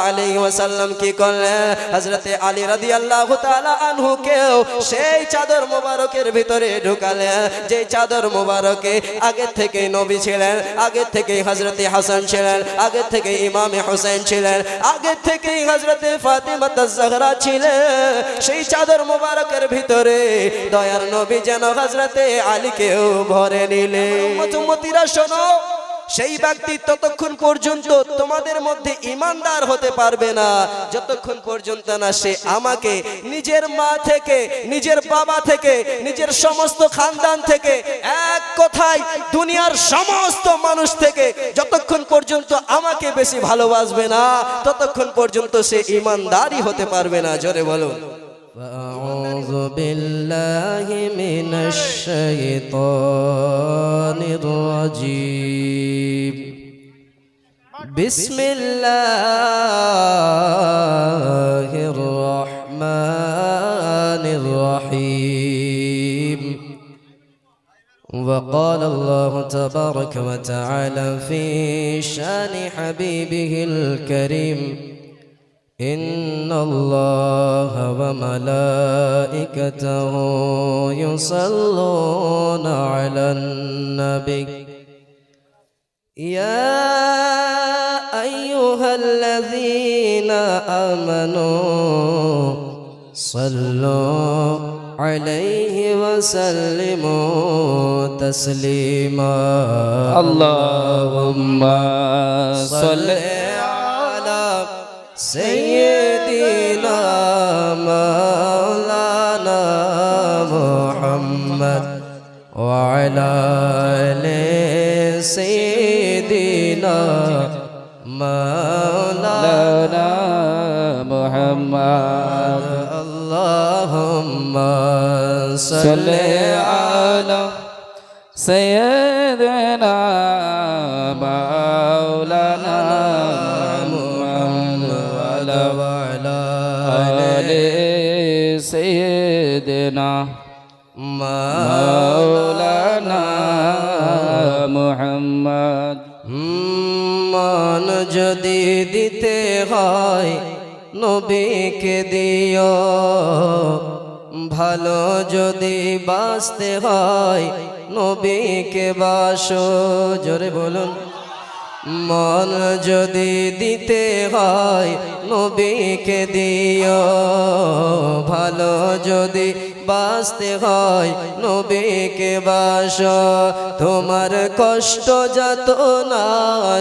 আলাইহি ওয়াসাল্লাম কি করলেন, হযরতে আলী রাদিয়াল্লাহু তাআলা আনহুকেও সেই চাদর মোবারকের ভিতরে ঢুকালেন, যে চাদর মোবারকে আগে থেকে নবী ছিলেন, আগে থেকে হযরতে হাসান ছিলেন, আগে থেকে ইমামে হোসেন ছিলেন, আগে থেকে হযরতে ফাতিমা আয-জাহরা ছিলেন। সেই চাদর মোবারকের ভিতরে দয়ার নবী যেন হযরতে আলীকেও ভরে নিলেন। উম্মতিরা শোনো, সেই ব্যক্তি ততক্ষণ পর্যন্ত তোমাদের মধ্যে ঈমানদার হতে পারবে না যতক্ষণ পর্যন্ত না সে আমাকে নিজের মা থেকে, নিজের বাবা থেকে, নিজের সমস্ত খানদান থেকে, এক কথায় দুনিয়ার সমস্ত মানুষ থেকে যতক্ষণ পর্যন্ত আমাকে বেশি ভালোবাসবে না ততক্ষণ পর্যন্ত সে ঈমানদারই হতে পারবে না। জোরে বলো। أعوذ بالله من الشيطان الرجيم بسم الله الرحمن الرحيم وقال الله تبارك وتعالى في شان حبيبه الكريم إن الله وملائكته يصلون على النبي يا أيها الذين آمنوا صلوا عليه وسلموا تسليما اللهم صل على سيدنا مولانا محمد وعلى آل سيدنا مولانا محمد اللهم صل على سيدنا مولانا وعلى آل سيدنا مولانا محمد মান যদি দিতে হয় নবীকে দিও, ভালো যদি বাঁচতে হয় নবীকে বাসো। জোরে বলুন। মন যদি দিতে হয় নবীকে দিও, ভালো যদি বাঁচতে হয় নবীকে বাসো। তোমার কষ্ট যত না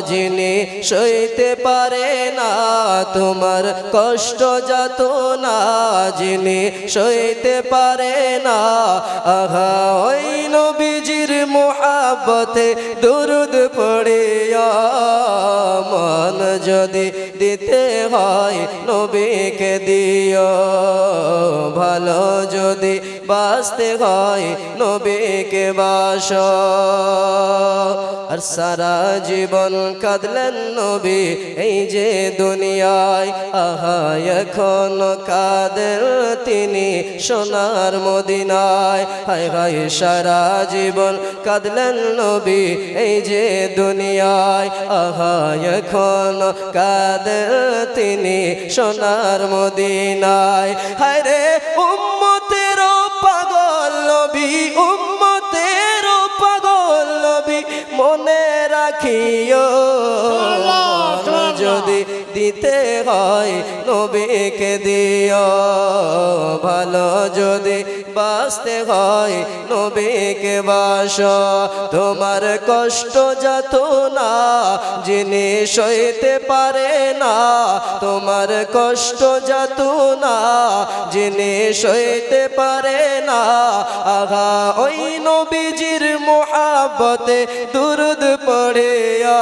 যিনি সইতে পারে না, তোমার কষ্ট যত না যিনি সইতে পারে না, আহা ওই নবীজির মুহাব্বতে দুরুদ পড়িয়া মন যদি দিতে হয় নবীকে দিও, ভালো যদি বাঁচতে হয় নবীকে বাসো। আর সারা জীবন কাঁদলেন নবী এই যে দুনিয়ায়, আহা এখন কাঁদেন তিনি সোনার মদিনায়। হায় হায় সারা জীবন কাঁদলেন নবী এই যে দুনিয়ায়, আহা এখন কাঁদেন তিনি সোনার মদিনায়। হায় রে উম্মতের পাগল নবী, উম্মতের পাগল নবী মনে রাখিও, যদি দিতে হয় নবীকে দিও, ভালো যদি বাঁচতে হয় নবীকে বাসো। তোমার কষ্ট যত না যিনি সইতে পারে না, তোমার কষ্ট যত না যিনি সইতে পারে না, আহা ওই নবীজির মুহাব্বতে দুরুদ পড়িয়া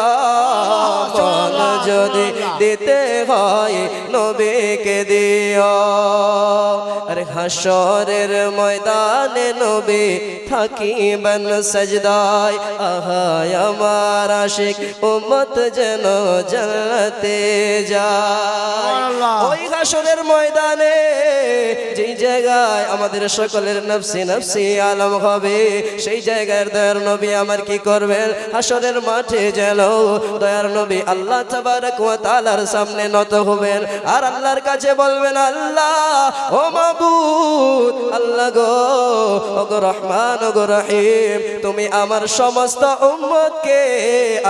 মন যদি দিতে হয় নবীকে দিও। আরে হাসরের ময়দানে নবী থাকিবেন সাজদায়, আহা আমার আশিক উম্মত যেন জান্নাতে যায়। ওই হাসরের ময়দানে যে জায়গা জায়গায় আমাদের সকলের নফসি নফসি আলম হবে। সেই জায়গায় দয়ার নবী আমার কি করবেন? হাসরের মাঠে যেন দয়ার নবী আল্লাহ তাবারক ওয়া তাআলার সামনে নত হবেন আর আল্লাহর কাছে বলবেন, আল্লাহ ও মাবুদ, আল্লাহ গো, ও গো রহমান, ও গো রহিম, তুমি আমার সমস্ত উম্মতকে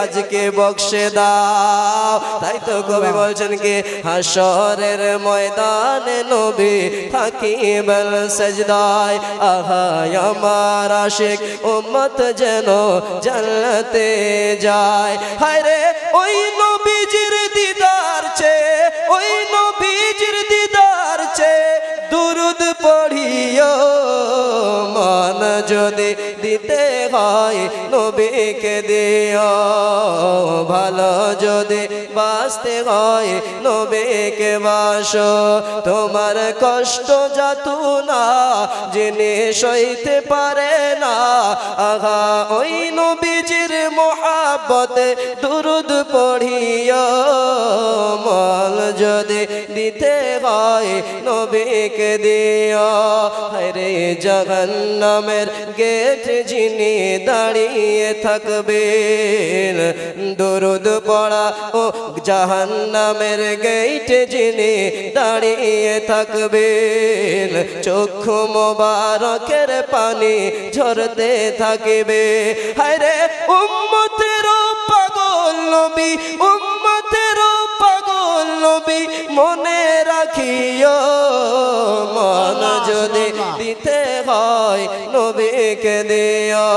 আজকে বখশে দাও। তাই তো কবি বলছেন কি, হাসরের ময়দানে নবী থাকিবেন সেজদায়, আহা আমার আশিক উম্মত যেন জান্নাতে যায়। হায় রে ওই নবীজির দিদার চেয়ে, ওই নবীজির দিদার চেয়ে দুরুদ পড়িও, মন যদি দিতে হয় নবীকে দিও, ভালো যদি বাঁচতে হয় নবীকে বাসো। তোমার কষ্ট যাতনা যিনি সইতে পারে না, আহা ওই নবীজির মোহাব্বতে দুরুদ পড়িও, মন যদি দিতে হয় নবীকে দিও। হরে জাহান্নামের গেট যিনি দাঁড়িয়ে থাকবেন, দুরুদ পড়া ও জাহান্নামের গেট যিনি দাঁড়িয়ে থাকবেন, চক্ষু মোবারকের পানি ঝরতে থাকবে। হায়রে উম্মতের পাগল নবী, উম্মতের পাগল নবী, মনে রাখিও, মন যদি দিতে হয় নবীকে দিও,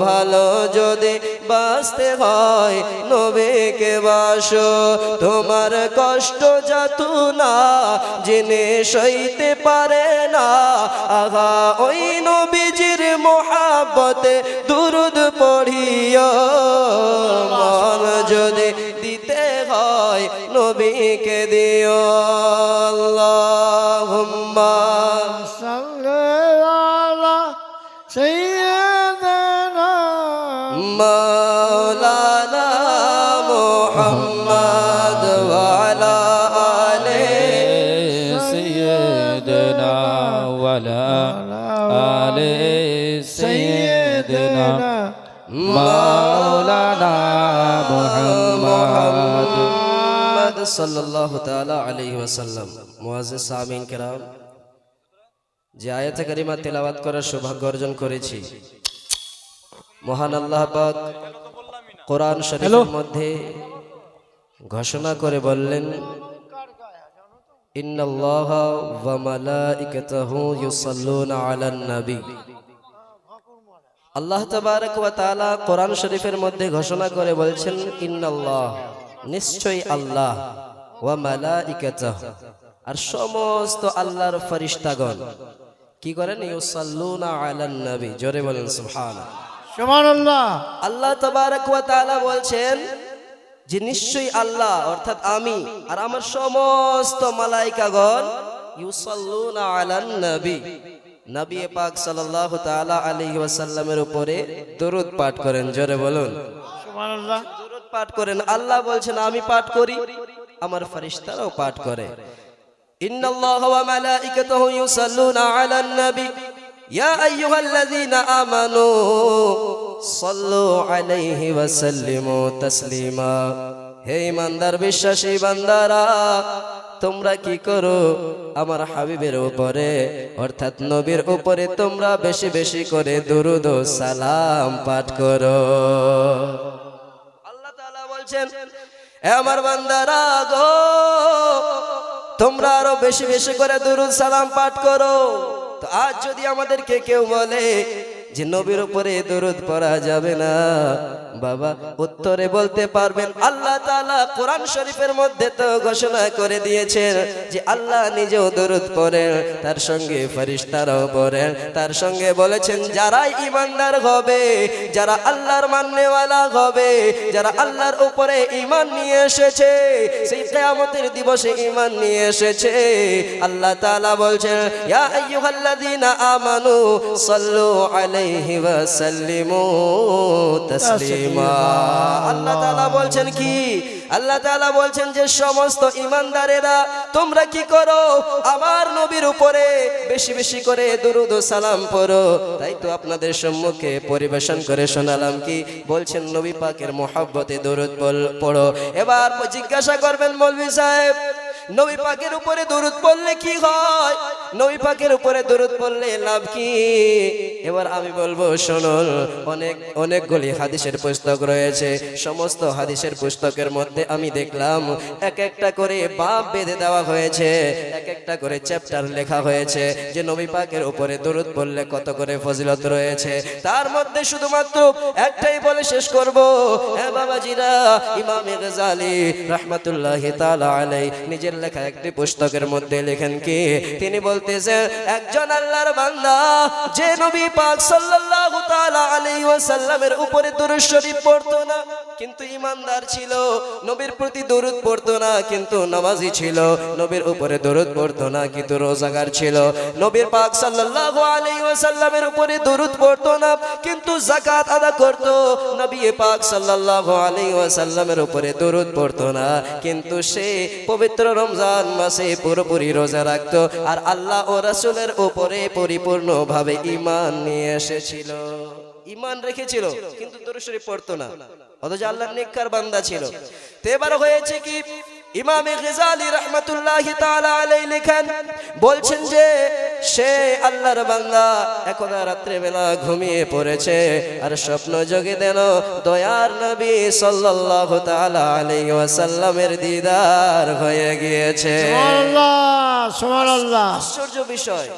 ভালো যদি বাঁচতে হয় নবীকে বাসো। তোমার কষ্ট যাতনা যিনি সইতে পারে না, আহা ওই নবীজির মোহাব্বতে দুরুদ পড়িও, মন যদি দিতে হয় নবীকে দিও। আল্লাহুম্মা সাল্লি আলা সাইয়্যিদিনা মাওলানা মুহাম্মদ ওয়া আলা আলি سيدنا ولا آل سيدنا مولانا محمد সাল্লাল্লাহু তাআলা আলাইহি ওয়াসাল্লাম। মুআজ্জিজ সামিন কিরাম, যে আয়াতে কারিমা তেলাওয়াত করার সৌভাগ্য অর্জন করেছি, মহান আল্লাহ পাক কোরআন শরীফের মধ্যে ঘোষণা করে বললেন, ইন্নাল্লাহা ওয়া মালাইকাতাহু ইউসাল্লুনা আলান নবী। আল্লাহ তাবারক ওয়া তাআলা কোরআন শরীফের মধ্যে ঘোষণা করে বলছেন, ইন্নাল্লাহ, নিশ্চয়ই আল্লাহ, ওয়া মালাইকাতাহু, আর সমস্ত আল্লাহর ফেরেশতাগণ কি করেন? ইউসাল্লুনা আলান নবী। জোরে বলেন সুবহানাল্লাহ। সুবহানাল্লাহ। আল্লাহ তাবারক ওয়া তাআলা বলছেন যে নিশ্চয়ই আল্লাহ অর্থাৎ আমি আর আমার সমস্ত মালাইকাগণ ইউসাল্লুনা আলান নবী, নবী পাক সাল্লাল্লাহু তাআলা আলাইহি ওয়াসাল্লামের উপরে দরুদ পাঠ করেন। জোরে বলুন সুবহানাল্লাহ। দরুদ পাঠ করেন। আল্লাহ বলছেন আমি পাঠ করি, আমার ফেরেশতারাও পাঠ করে। ইন্নাল্লাহা ওয়া মালাইকাতাহু ইউসাল্লুনা আলান নবী ইয়া আইয়ুহাল্লাযীনা আমানু সাল্লু আলাইহি ওয়া সাল্লিমু তাসলিমা। হে ঈমানদার বিশ্বাসী বান্দারা, তোমরা কি করো? আমার হাবিবের উপরে অর্থাৎ নবীর উপরে তোমরা বেশি বেশি করে দুরূদ ও সালাম পাঠ করো। আল্লাহ তাআলা বলছেন, হে আমার বান্দারা গো, তোমরা আরো বেশি বেশি করে দুরূদ সালাম পাঠ করো। তো আজ যদি আমাদেরকে কেউ বলে যে নবীর উপরে দরুদ পড়া যাবে না, বাবা উত্তরে বলতে পারবেন আল্লাহ তাআলা কোরআন শরীফের মধ্যে তো ঘোষণা করে দিয়েছেন যে আল্লাহ নিজেও দরুদ পড়েন, তার সঙ্গে ফেরেশতারাও পড়েন। তার সঙ্গে বলেছেন যারা ঈমানদার হবে, যারা আল্লাহর মাননেওয়ালা হবে, যারা আল্লাহর উপরে ঈমান নিয়ে এসেছে, সেই কিয়ামতের দিবসে ঈমান নিয়ে এসেছে, আল্লাহ তাআলা বলছেন ইয়া আইয়ুহাল্লাযীনা আমানু সাল্লু আলাইহি আলাইহি ওয়াসাল্লিমু তাসলিমা। আল্লাহ তাআলা বলছেন কি? আল্লাহ তাআলা বলছেন যে সমস্ত ঈমানদারেরা তোমরা কি করো? আমার নবীর উপরে বেশি বেশি করে দুরূদ ও সালাম পড়ো। তাই তো আপনাদের সম্মুখে পরিবেশন করে শোনালাম কি বলছেন, নবী পাকের মহব্বতে দুরূদ পড়ো। এবার জিজ্ঞাসা করবেন মৌলভী সাহেব, নবী পাকের উপরে দুরূদ পড়লে কি হয়? নবী পাকের উপরে দুরূদ পড়লে লাভ কি? এবার আমি বলবো শুনুন, অনেকগুলি হাদিসের পুস্তক রয়েছে। সমস্ত হাদিসের পুস্তকের মধ্যে আমি দেখলাম এক একটা করে বাব বেঁধে দেওয়া হয়েছে, এক একটা করে চ্যাপ্টার লেখা হয়েছে যে নবী পাকের উপরে দুরূদ পড়লে কত করে ফজিলত রয়েছে। তার মধ্যে শুধুমাত্র একটাই বলে শেষ করব। হ্যাঁ বাবাজিরা, ইমাম গাজ্জালী রাহমাতুল্লাহি তাআলা আলাইহি নিজের লেখা একটি পুস্তকের মধ্যে লেখেন কি, তিনি বলতেছেন একজন আল্লাহর বান্দা যে নবী পাক সাল্লাল্লাহু তাআলা আলাইহি ওয়াসাল্লামের উপরে দুরূদ শরীফ পড়তো না কিন্তু ঈমানদার ছিল, নবীর প্রতি দরুদ পড়তো না কিন্তু নামাজি ছিল, নবীর উপরে দরুদ পড়তো না কিন্তু রোজাদার ছিল, নবীর পাক সাল্লাল্লাহু আলাইহি ওয়াসাল্লামের উপরে দরুদ পড়তো না কিন্তু যাকাত আদা করত, নবী পাক সাল্লাল্লাহু আলাইহি ওয়াসাল্লামের উপরে দরুদ পড়তো না কিন্তু সে পবিত্র রমজান মাসে পুরোপুরি রোজা রাখতো আর আল্লাহ ও রাসূলের উপরে পরিপূর্ণভাবে ঈমান নিয়ে এসেছিল, ঈমান রেখেছিল কিন্তু দরুদ শরীফ পড়তো না, অথচ আল্লাহর নেককার বান্দা ছিল। তো এবার হয়েছে কি, ইমাম গাজ্জালী রাহমাতুল্লাহি তাআলা আলাইহি লেখেন, বলছেন যে সে আল্লাহর বান্দা একদা রাত্রে বেলা ঘুমিয়ে পড়েছে আর স্বপ্ন যোগে দেন দয়ার নবী সাল্লাল্লাহু তাআলা আলাইহি ওয়াসাল্লামের দিদার হয়ে গিয়েছে। সুবহানাল্লাহ, সুবহানাল্লাহ। আশ্চর্য বিষয়,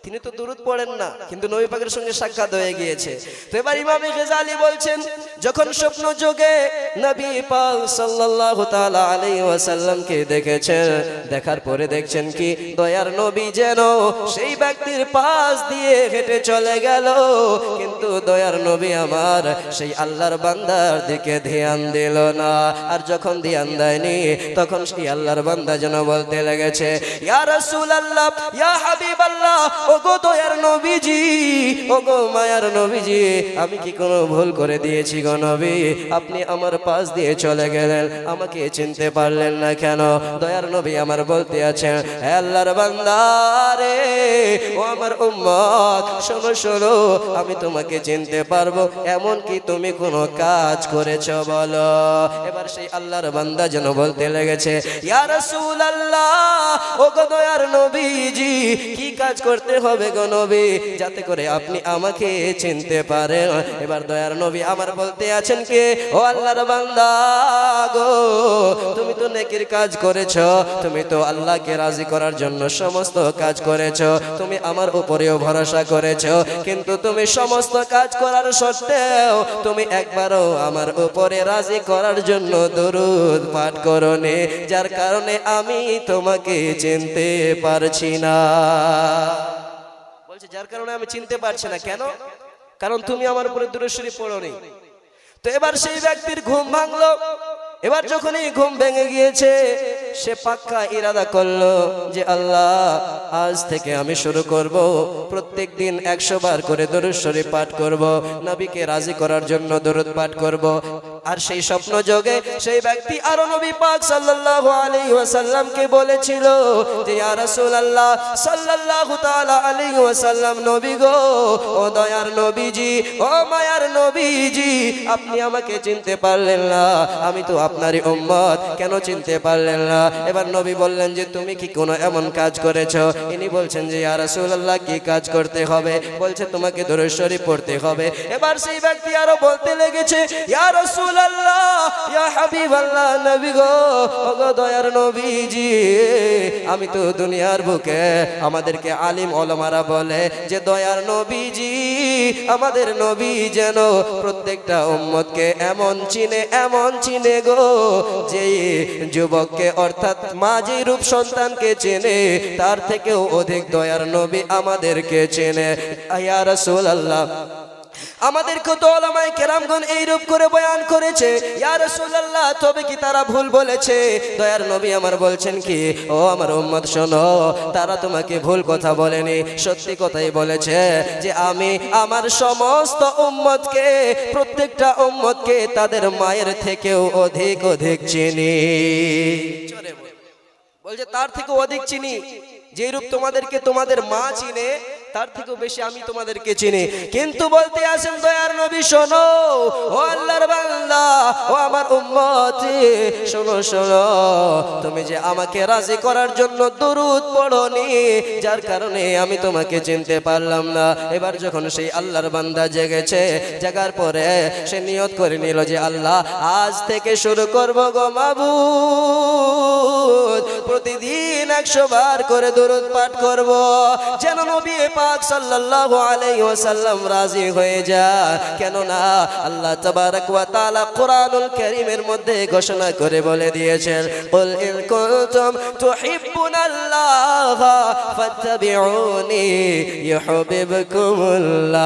তিনি তো দুরূদ পড়েন না কিন্তু নবী পাকের সঙ্গে সাক্ষাৎ হয়ে গিয়েছে। তো এবার ইমাম গাজ্জালী বলছেন যখন স্বপ্ন যোগে নবী পাক সাল্লাল্লাহু তাআলা আলাইহি ওয়াসাল্লামকে দেখেছেন, দেখার পরে দেখছেন কি দয়ার নবী যেন সেই ব্যক্তির পাশ দিয়ে হেঁটে চলে গেল কিন্তু দয়ার নবী আমার সেই আল্লাহর বান্দার দিকে ধ্যান দিল না, আর যখন ধ্যান দেয়নি তখন সেই আল্লাহর বান্দা যেন বলতে লেগেছে ইয়া রাসূলুল্লাহ, ইয়া হাবিবাল্লাহ, ওগো দয়ার নবীজি, ওগো মায়ার নবীজি, আমি কি কোনো ভুল করে দিয়েছি গো নবী? আপনি আমার পাশ দিয়ে চলে গেলেন, আমাকে চিনতে পারলেন না কেন? দয়ার নবী আমার বলতে আছেন হে আল্লাহর বান্দা রে, ও আমার উম্মত, শোনো শোনো, আমি তোমাকে চিনতে পারবো এমন কি তুমি কোনো কাজ করেছো বলো? এবার সেই আল্লাহর বান্দা যেন বলতে লেগেছে ইয়া রাসূলুল্লাহ, ওগো দয়ার নবীজি, কি কাজ করতে হবে গো নবী যাতে করে আপনি আমাকে চিনতে পারেন? এবার দয়ার নবী আমার বলতে আছেন কে, ও আল্লাহর বান্দা গো, তুমি তো নেকির কাজ করেছো, তুমি তো আল্লাহকে রাজি করার জন্য সমস্ত কাজ করেছো, তুমি আমার উপরেও ভরসা করেছো কিন্তু তুমি সমস্ত কাজ করার সত্ত্বেও তুমি একবারও আমার উপরে রাজি করার জন্য দরুদ পাঠ করোনি, যার কারণে আমি তোমাকে চিনতে পারছি না। বলছে যার কারণে আমি চিনতে পারছি না, কেন? কারণ তুমি আমার উপরে দরুদ শরীফ পড়োনি। তো এবার সেই ব্যক্তির ঘুম ভাঙলো। এবার যখনই ঘুম ভেঙে গিয়েছে সে পাক্কা ইরাদা করলো যে আল্লাহ আজ থেকে আমি শুরু করব প্রত্যেক দিন 100 বার করে দরুদ শরীফ পাঠ করব, নবীকে রাজি করার জন্য দরুদ পাঠ করব। আর সেই স্বপ্ন যোগে সেই ব্যক্তি আরো নবী পাক সাল্লাল্লাহু আলাইহি ওয়াসাল্লামকে বলেছিল যে ইয়া রাসূলুল্লাহ সাল্লাল্লাহু তাআলা আলাইহি ওয়াসাল্লাম, নবী গো, ও দয়ার নবীজি, ও মায়ার নবীজি, আপনি আমাকে চিনতে পারলেন না, আমি তো আপনারই উম্মত, কেন চিনতে পারলেন না? এবার নবী বললেন যে তুমি কি কোনো এমন কাজ করেছো? ইনি বলছেন যে ইয়া রাসূলুল্লাহ, কি কাজ করতে হবে? বলছে তোমাকে দরুদ শরীফ পড়তে হবে। এবার সেই ব্যক্তি আরো বলতে লেগেছে ইয়া রাসূলুল্লাহ, ইয়া হাবিবাল্লাহ, নবী গো, ওগো দয়ার নবীজি, আমি তো দুনিয়ার বুকে আমাদেরকে আলিম ওলামারা বলে যে দয়ার নবীজি, আমাদের নবী যেন প্রত্যেকটা উম্মতকে এমন চিনে গো যে যুবককে অর্থাৎ মা যে রূপ সন্তানকে চেনে তার থেকেও অধিক দয়ার নবী আমাদেরকে চেনে। ইয়া রাসূলুল্লাহ, আমাদেরকে তো ওলামায়ে কেরামগণ এইরূপ করে বয়ান করেছে, ইয়া রাসূলুল্লাহ তবে কি তারা ভুল বলেছে? দয়ার নবী আমার বলছেন কি, ও আমার উম্মত শোনো, তারা তোমাকে ভুল কথা বলেনি, সত্যি কথাই বলেছে যে আমি আমার সমস্ত উম্মতকে, প্রত্যেকটা উম্মতকে তাদের মায়ের থেকেও অধিক অধিক চিনি। বলছে তার থেকে অধিক চিনি, যেরূপ তোমাদেরকে তোমাদের মা চিনে তার থেকেও বেশি আমি তোমাদেরকে চিনি। কিন্তু বলতে আসেন দয়ার নবী শোনো, ও আল্লাহর বান্দা, ও আমার উম্মত শোনো শোনো, তুমি যে আমাকে রাজি করার জন্য দরুদ পড়োনি, যার কারণে আমি তোমাকে চিনতে পারলাম না। এবার যখন সেই আল্লাহর বান্দা জেগেছে, জাগার পরে সে নিয়ত করে নিল যে আল্লাহ আজ থেকে শুরু করব গো মাবুদ, প্রতিদিন 100 বার করে দরুদ পাঠ করব, যেন নবী পাক সাল্লাল্লাহু আলাইহি ওয়াসাল্লাম রাজি হয়ে যায়। কেন না আল্লাহ তাবারক ওয়া তাআলা কোরআনুল কারীমের মধ্যে ঘোষণা করে বলে দিয়েছেন, কুল ইন কুনতুম তুহিব্বুনাল্লাহ ফাত্তাবিউনি ইউহিব্বুকুমুল্লাহ।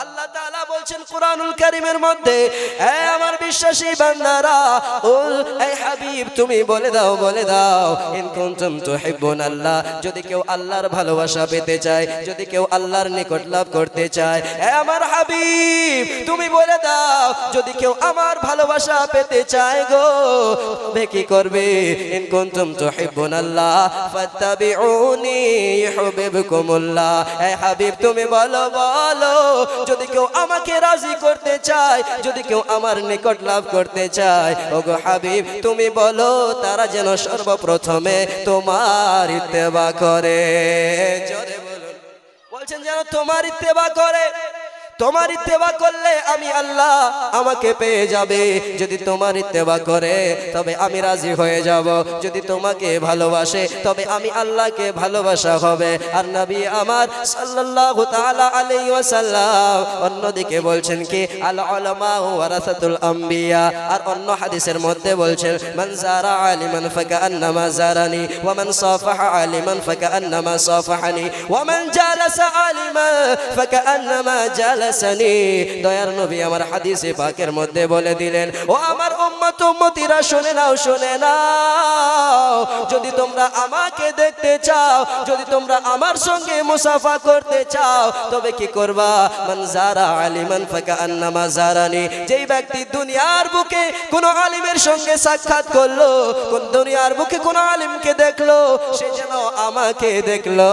আল্লাহ তাআলা বলছেন কোরআনুল কারীমের মধ্যে, হে আমার বিশ্বাসী বান্দারা, কুল হে হাবিব তুমি বলে দাও, বলে দাও, ইন কুনতুম তুহিব্বুনাল্লাহ, যদি কেউ আল্লাহর ভালোবাসা পেতে চায়, যদি কেউ আল্লাহর নিকট লাভ করতে চায়, হে আমার হাবিব তুমি বলে দাও, যদি কেউ আমার ভালোবাসা পেতে চায় গো, তবে কি করবে? ইন কুনতুম তুহিব্বুনাল্লাহ ফাত্তাবিউনি ইউহিব্বুকুমুল্লাহ। হে হাবিব তুমি বলো, বলো, যদি কেউ আমাকে রাজি করতে চায়, যদি কেউ আমার নিকট লাভ করতে চায়, ওগো হাবিব তুমি বলো, তারা যেন সর্বপ্রথমে তোমার ইত্তেবা করে। জোরে বলুন, বলছেন যেন তোমার ইত্তেবা করে। তোমার ইত্তেবা করলে আমি আল্লাহ আমাকে পেয়ে যাবে, যদি তোমার ইত্তেবা করে তবে আমি রাজি হয়ে যাব, যদি তোমাকে ভালোবাসে তবে আমি আল্লাহকে ভালোবাসা হবে। আর নবী আমার সাল্লাল্লাহু তাআলা আলাইহি ওয়াসাল্লাম অন্যদিকে বলছেন কি, আল উলামা ওয়ারাসাতুল আম্বিয়া, আর অন্য হাদিসের মধ্যে বলছেন, মান যারা আলিমান ফাকান্নামা যারানি ওয়া মান সাফাহা আলিমান ফাকান্নামা সাফাহানি ওয়া মান জালাসা আলিমান ফাকান্নামা জালাসানি। দয়ার নবী আমার হাদিসে পাকের মধ্যে বলে দিলেন, ও আমার উম্মত উম্মতিরা শুনে নাও, শুনে নাও, যদি তোমরা আমাকে দেখতে চাও, যদি তোমরা আমার সঙ্গে মুসাফা করতে চাও, তবে কি করবা? মান যারা আলিমান ফাকান্নামা যারানি, যেই ব্যক্তি দুনিয়ার বুকে কোন আলিমের সঙ্গে সাক্ষাৎ করলো, কোন দুনিয়ার বুকে কোন আলিমকে দেখলো, সে যেন আমাকে দেখলো।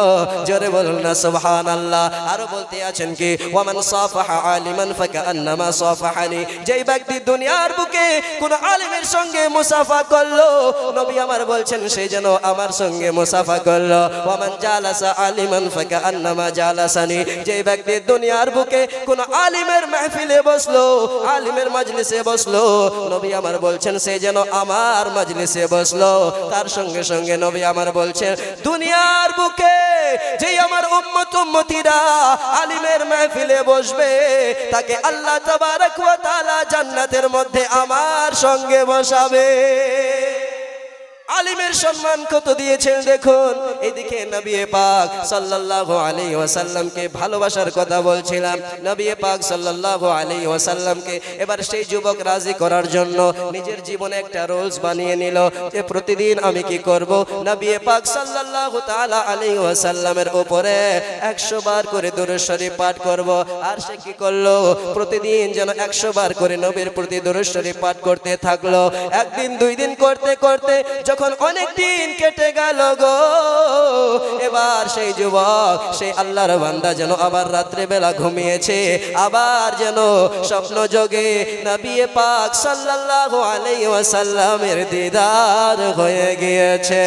জোরে বলুন না সুবহানাল্লাহ। আরো বলতে আছেন কি, ওয়া মান সাফাহা আলিমান ফাকান্নামা সাফাহানি, যেই ব্যক্তি দুনিয়ার বুকে কোন আলিমের সঙ্গে মুসাফা করলো, নবী আমার বলছেন সে যেন আমার সঙ্গে মুসাফা করলো। ওয়া মান জালাসা আলিমান ফাকান্নামা জালাসানি, যেই ব্যক্তি দুনিয়ার বুকে কোন আলিমের মাহফিলে বসলো, আলিমের মজলিসে বসলো, নবী আমার বলছেন সে যেন আমার মজলিসে বসলো। তার সঙ্গে সঙ্গে নবী আমার বলছেন, দুনিয়ার বুকে যেই আমার উম্মত উম্মতিরা আলিমের মাহফিলে বসবে, তাকে আল্লাহ তাবারক ওয়া তাআলা জান্নাতের মধ্যে আমার সঙ্গে বসাবে। আলিমের সম্মান কত দিয়েছেন দেখুন। এদিকে নবী পাক সাল্লাল্লাহু আলাইহি ওয়াসাল্লামকে ভালোবাসার কথা বলছিলাম, নবী পাক সাল্লাল্লাহু আলাইহি ওয়াসাল্লামকে এবার সেই যুবক রাজি করার জন্য নিজের জীবনে একটা রুলস বানিয়ে নিল যে প্রতিদিন আমি কি করব, নবী পাক সাল্লাল্লাহু তাআলা আলাইহি ওয়াসাল্লামের উপরে 100 বার করে দরুদ শরীফ পাঠ করব। আর সে কি করলো, প্রতিদিন যেন 100 বার করে নবীর প্রতি দরুদ শরীফ পাঠ করতে থাকলো। একদিন দুই দিন করতে করতে যখন অনেক দিন কেটে গেল গো, এবার সেই যুবক, সেই আল্লাহর বান্দা যেন আবার রাত্রে বেলা ঘুমিয়েছে, আবার যেন স্বপ্ন যোগে নবী পাক সাল্লাল্লাহু আলাইহি ওয়াসাল্লামের দিদার হয়ে গিয়েছে।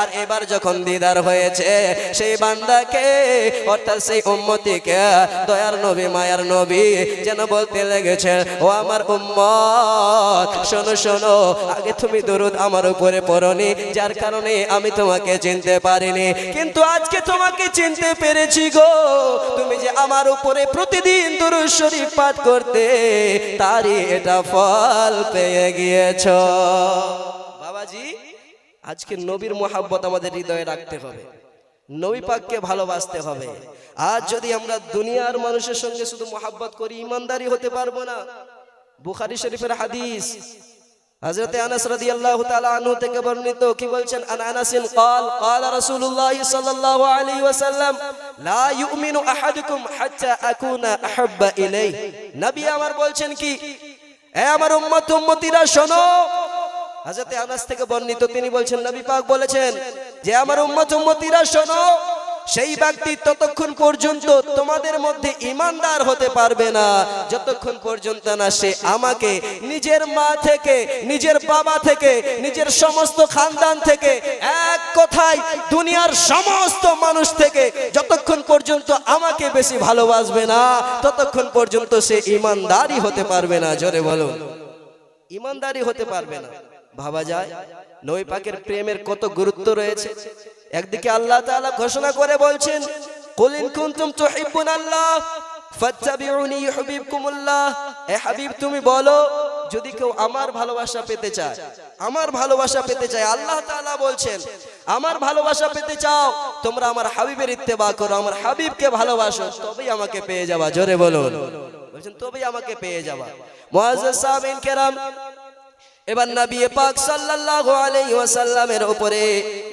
আর এবার যখন দিদার হয়েছে, সেই বান্দাকে অর্থাৎ সেই উম্মতিকে দয়ার নবী মায়ার নবী যেন বলতে লেগেছে, ও আমার উম্মত শোনো শোনো, আগে তুমি দরুদ আমার উপরে পড়নি, যার কারণে আমি তোমাকে চিনতে পারিনি, কিন্তু আজকে তোমাকে চিনতে পেরেছি গো। তুমি যে আমার উপরে প্রতিদিন দরুদ শরীফ পাঠ করতে, তারই এটা ফল পেয়ে গিয়েছো। বাবাজি, আজকে নবীর মোহাব্বত আমাদের হৃদয়ে রাখতে হবে। নবী পাককে ভালোবাসতে হবে। আজ যদি আমরা দুনিয়ার মানুষের সঙ্গে শুধু মোহাব্বত করি, ইমানদারি হতে পারবো না। বুখারী শরীফের হাদিস, হযরত আনাস রাদিয়াল্লাহু তাআলা আনহু থেকে বর্ণিত, কি বলছেন? আন আনাসিন قال قال رسول الله صلى الله عليه وسلم لا يؤمن احدكم حتى اكون احب اليه। নবী আমার বলছেন কি, এ আমার উম্মত উম্মতিরা শোনো। হযরত আনাস থেকে বর্ণিত, তিনি বলছেন, নবী পাক বলেছেন যে আমার উম্মত উম্মতিরা শোনো, সেই ব্যক্তি ততক্ষণ পর্যন্ত তোমাদের মধ্যে ঈমানদার হতে পারবে না যতক্ষণ পর্যন্ত না সে আমাকে নিজের মা থেকে, নিজের বাবা থেকে, নিজের সমস্ত খানদান থেকে, এক কথায় দুনিয়ার সমস্ত মানুষ থেকে যতক্ষণ পর্যন্ত আমাকে বেশি ভালোবাসবে না ততক্ষণ পর্যন্ত সে ঈমানদারই হতে পারবে না। জোরে বলুন, ঈমানদারই হতে পারবে না। ভাবা যায় নবী পাকের প্রেমের কত গুরুত্ব রয়েছে। একদিকে আল্লাহ তাআলা ঘোষণা করে বলছেন, কুল ইন কুনতুম তুহিব্বুনাল্লাহ ফাত্তাবিউনি ইউহিব্বুকুমুল্লাহ। এ হাবিব তুমি বলো, যদি কেউ আমার ভালোবাসা পেতে চায়, আমার ভালোবাসা পেতে চায়, আল্লাহ তাআলা বলছেন আমার ভালোবাসা পেতে চাও তোমরা আমার হাবিবের ইত্তেবা করো, আমার হাবিবকে ভালোবাসো, তবেই আমাকে পেয়ে যাবা। জোরে বলুন, বলছেন তবেই আমাকে পেয়ে যাবা। মুআজ্জাজ সাহাবীন কেরাম, এবার নবী পাক সাল্লাল্লাহু আলাইহি ওয়াসাল্লামের উপরে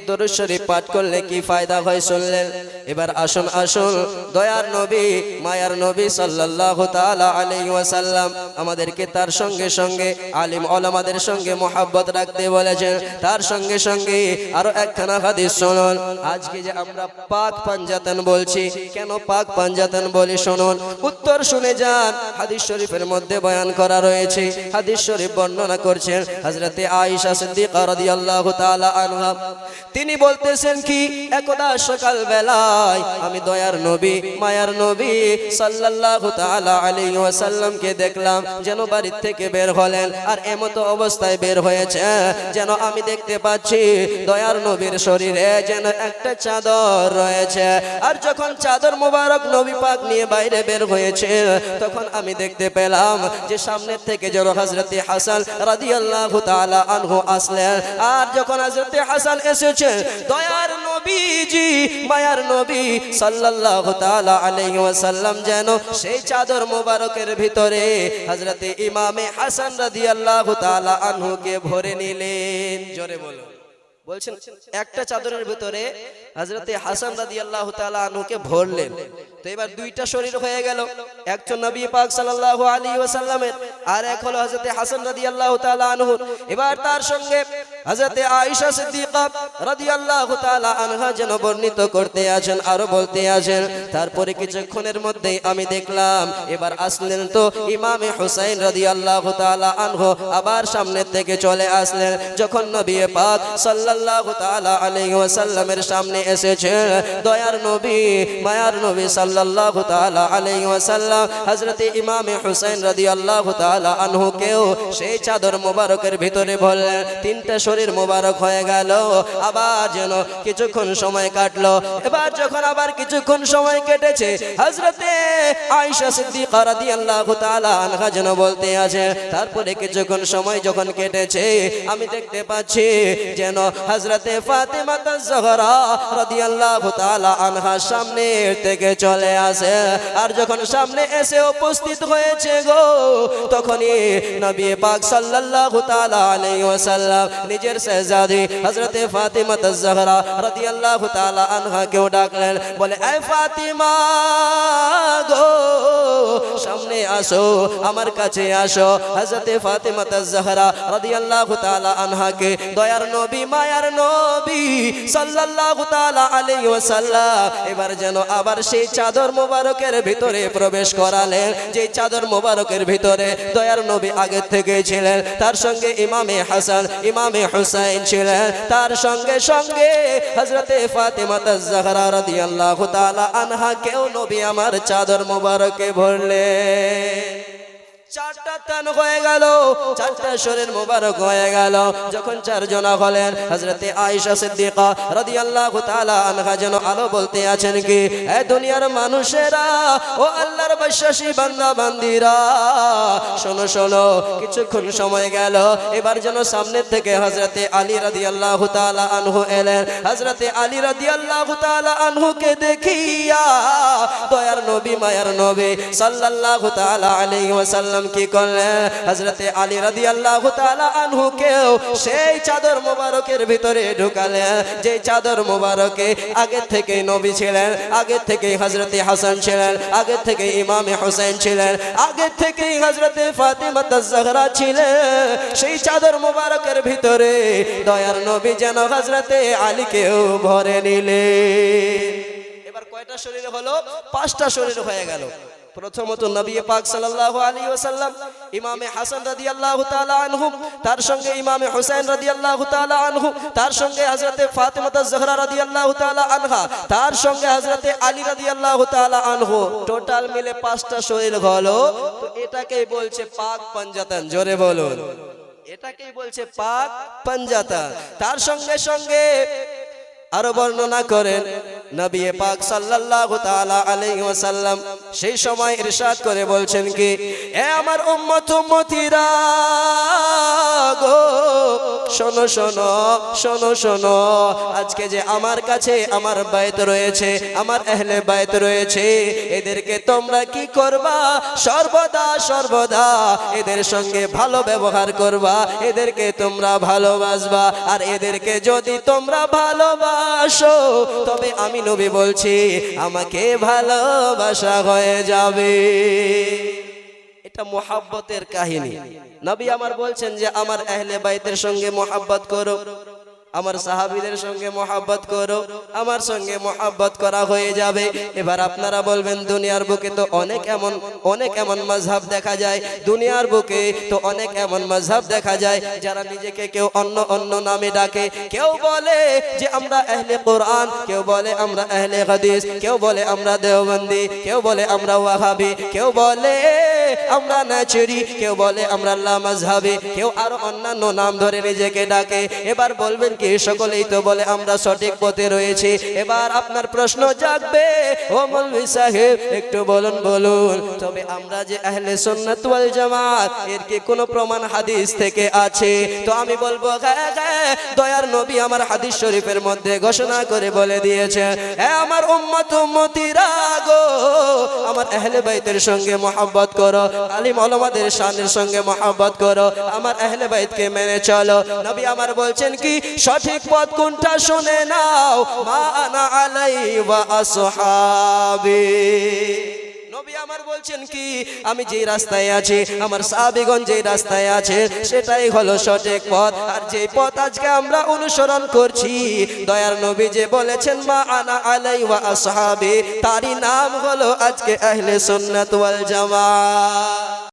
দরুদ শরীফ পাঠ করলে কি ফায়দা হয় শুনলেন। এবার আসুন আসুন দয়ার নবী, মায়ার নবী সাল্লাল্লাহু তাআলা আলাইহি ওয়াসাল্লাম আমাদেরকে তার সঙ্গে সঙ্গে আলিম ওলামাদের সঙ্গে মোহাব্বত রাখতে বলেছেন। তার সঙ্গে সঙ্গে আরো একখানা হাদিস শুনুন। আজকে যে আমরা পাক পাঞ্জাতন বলছি, কেন পাক পাঞ্জাতন বলি শুনুন, উত্তর শুনে যান। হাদিস শরীফের মধ্যে বয়ান করা রয়েছে, হাদিস শরীফ বর্ণনা করছেন হযরতে আয়েশা সিদ্দিকা রাদিয়াল্লাহু তাআলা আনহা। তিনি বলতেছেন কি, একদা সকাল বেলায় আমি দয়ার নবী মায়ার নবী সাল্লাল্লাহু তাআলা আলাইহি ওয়াসাল্লামকে দেখলাম যেন বাড়ি থেকে বের হলেন, আর এমতো অবস্থায় বের হয়েছে যেন আমি দেখতে পাচ্ছি দয়ার নবীর শরীরে যেন একটা চাদর রয়েছে। আর যখন চাদর মোবারক নবী পাক নিয়ে বাইরে বের হয়েছে, তখন আমি দেখতে পেলাম যে সামনের থেকে যেন হযরতে হাসান রাদিয়াল্লাহু তাআলা আনহু আসলেন। আর যখন হযরতে হাসান এসেছে, দয়ার নবীজি মায়ার নবী সাল্লাল্লাহু তাআলা আলাইহি ওয়াসাল্লাম যেন সেই চাদর মোবারকের ভিতরে হযরতে ইমামে হাসান রাদিয়াল্লাহু তাআলা আনহুকে ভরে নিলেন। জোরে বলো, বলছেন একটা চাদরের ভিতরে হযরতে হাসান রাদিয়াল্লাহু তাআলা আনহুকে ভরলেন। তো এবার দুইটা শরীর হয়ে গেল, এক তো নবী পাক সাল্লাল্লাহু আলাইহি ওয়াসাল্লামের, আর এক হলো হযরতে হাসান রাদিয়াল্লাহু তাআলা আনহু। এবার তার সঙ্গে হযরতে আয়েশা সিদ্দিকা রাদিয়াল্লাহু তাআলা আনহা যেন বর্ণিত করতে আছেন, আর বলতে আছেন, তারপরে কিছুক্ষণের মধ্যেই আমি দেখলাম এবার আসলেন তো ইমামে হুসাইন রাদিয়াল্লাহু তাআলা আনহু, আবার সামনে থেকে চলে আসলেন। যখন নবী পাক সাল্লাল্লাহু তাআলা আলাইহি ওয়াসাল্লামের সামনে এসেছে, দয়ার নবী মায়ার নবী সাল্লাল্লাহু তাআলা আলাইহি ওয়াসাল্লাম হযরতে ইমামে হুসাইন রাদিয়াল্লাহু তাআলা আনহুকেও সেই চাদর মোবারকের ভিতরে ভরলেন। তিনটা শরীর মোবারক হয়ে গেল। আবার যেন কিছুক্ষণ সময় কাটলো। এবার যখন আবার কিছুক্ষণ সময় কেটেছে, হযরতে আয়েশা সিদ্দিকা রাদিয়াল্লাহু তাআলা আনহা যেন বলতে আছে, তারপরে কিছুক্ষণ সময় যখন কেটেছে, আমি দেখতে পাচ্ছি যেন হযরতে ফাতেমা আয-জাহরা রাদিয়াল্লাহু তাআলা আনহা সামনে থেকে চলে আসে। আর যখন সামনে এসে উপস্থিত হয়েছে গো, তখনই নবী পাক সাল্লাল্লাহু তাআলা আলাইহি ওয়াসাল্লাম নিজের শাহজাদি হযরতে ফাতেমা আয-জাহরা রাদিয়াল্লাহু তাআলা আনহাকেও ডাকলেন, বলে এ ফাতেমা গো সামনে আসো, আমার কাছে আসো। হযরতে ফাতেমা আয-জাহরা রাদিয়াল্লাহু তাআলা আনহাকে দয়ার নবী মায়ার নবী সাল্লাল্লাহু তাআলা আলাইহি ওয়াসাল্লাম এবার যেন আবার সেই চাদর মোবারকের ভিতরে প্রবেশ করালেন, যে চাদর মোবারকের ভিতরে দয়ার নবী আগে থেকে ছিলেন। তার সঙ্গে ইমামে হাসান ইমামে হুসাইন ছিলেন। তার সঙ্গে সঙ্গে হযরতে ফাতেমা আয-জাহরা রাদিয়াল্লাহু তাআলা আনহাকেও নবী আমার চাদর মোবারকে ভরলেন। চারটা তান হয়ে গেল, চারটা শরীর মোবারক হয়ে গেল। যখন চারজনা হলেন, হযরতে আয়েশা সিদ্দিকা রাদিয়াল্লাহু তাআলা আনহা যেন আলো বলতে আছেন কি, এ দুনিয়ার মানুষেরা ও আল্লাহর বিশ্বাসী বান্দা বান্দিরা, শোনো শোনো। কিছুক্ষণ সময় গেল, এবার যেন সামনের থেকে হযরতে আলী রাদিয়াল্লাহু তাআলা আনহু এলেন। হযরতে আলী রাদিয়াল্লাহু তাআলা আনহুকে দেখিয়া দয়ার নবী মায়ার নবী সাল্লাল্লাহু তাআলা আলাইহি ওয়াসাল্লাম কি করলেন, হযরতে আলী রাদিয়াল্লাহু তাআলা আনহুকেও সেই চাদর মোবারকের ভিতরে ঢুকালেন, যে চাদর মোবারকে আগে থেকে নবী ছিলেন, আগে থেকে হযরতে হাসান ছিলেন, আগে থেকে ইমামে হোসেন ছিলেন, আগে থেকে হযরতে ফাতিমা আয-জাহরা ছিলেন। সেই চাদর মোবারকের ভিতরে দয়ার নবী যেন হযরতে আলীকেও ভরে নিলেন। এবার কয়টা শরীর হলো? 5টা শরীর হয়ে গেল। প্রথমত নবী পাক সাল্লাল্লাহু আলাইহি ওয়াসাল্লাম, ইমামে হাসান রাদিয়াল্লাহু তাআলা আনহু, তার সঙ্গে ইমামে হুসাইন রাদিয়াল্লাহু তাআলা আনহু, তার সঙ্গে হযরতে ফাতিমা আয-জাহরা রাদিয়াল্লাহু তাআলা আনহা, তার সঙ্গে হযরতে আলী রাদিয়াল্লাহু তাআলা আনহু। টোটাল মিলে 5টা শরীর হলো। তো এটাকেই বলছে পাক পাঞ্জাতান। জোরে বলুন, এটাকেই বলছে পাক পাঞ্জাতান। তার সঙ্গে সঙ্গে আরো বর্ণনা করেন নবী পাক সাল্লাল্লাহু তাআলা আলাইহি ওয়াসাল্লাম সেই সময় ইরশাদ করে বলছেন কি, এ আমার উম্মত উম্মতিরা গো, শোনো শোনো শোনো শোনো, আজকে যে আমার কাছে আমার বাইত রয়েছে, আমার আহলে বাইত রয়েছে, এদেরকে তোমরা কি করবা? সর্বদা সর্বদা এদের সঙ্গে ভালো ব্যবহার করবা, এদেরকে তোমরা ভালোবাসবা। আর এদেরকে যদি তোমরা ভালোবাসো, তবে আমি নবী বলছি আমাকে ভালোবাসা হয়ে যাবে। এটা মুহাব্বতের কাহিনী। নবী আমার বলছেন যে আমার আহলে বাইতের সঙ্গে মুহাব্বত করো, আমার সাহাবীদের সঙ্গে মুহাব্বত করো, আমার সঙ্গে মুহাব্বত করা হয়ে যাবে। এবার আপনারা বলবেন দুনিয়ার বুকে তো অনেক এমন মাযহাব দেখা যায়, দুনিয়ার বুকে তো অনেক এমন মাযহাব দেখা যায় যারা নিজেকে কেউ অন্য অন্য নামে ডাকে। কেউ বলে যে আমরা আহলে কোরআন, কেউ বলে আমরা আহলে হাদিস, কেউ বলে আমরা দেওবন্দি, কেউ বলে আমরা ওয়াহাবি, কেউ বলে আমরা নাচরি, কেউ বলে আমরা লামাযহাবি, কেউ আরো অন্যান্য নাম ধরে নিজেকে ডাকে। এবার বলবেন কি সকলেই তো বলে আমরা সঠিক পথে রয়েছে। এবার আপনার প্রশ্ন জাগবে, ও মৌলভী সাহেব একটু বলুন বলুন, তবে আমরা যে আহলে সুন্নাত ওয়াল জামাত, এর কি কোনো প্রমাণ হাদিস থেকে আছে? তো আমি বলবো হ্যাঁ হ্যাঁ, দয়ার নবী আমার হাদিস শরীফের মধ্যে ঘোষণা করে বলে দিয়েছেন, হে আমার উম্মত উম্মতিরা গো, আমার আহলে বাইতের সঙ্গে মুহাব্বত করো, আলিম ওলামাদের শানের সঙ্গে মুহাব্বত করো, আমার আহলে বাইতকে মেনে চলো। নবী আমার বলছেন কি, সঠিক পথ কোনটা শুনে নাও, মা আনা আলাইহি ওয়া আসহাবি। নবী আমার বলছেন কি, আমি যেই রাস্তায় আছি, আমার সাহাবীগণ যেই রাস্তায় আছে, সেটাই হলো সঠিক পথ। আর যেই পথ আজকে আমরা অনুসরণ করছি, দয়ার নবী যে বলেছেন মা আনা আলাইহি ওয়া আসহাবি, তারই নাম হলো আজকে আহলে সুন্নাত ওয়াল জামাত।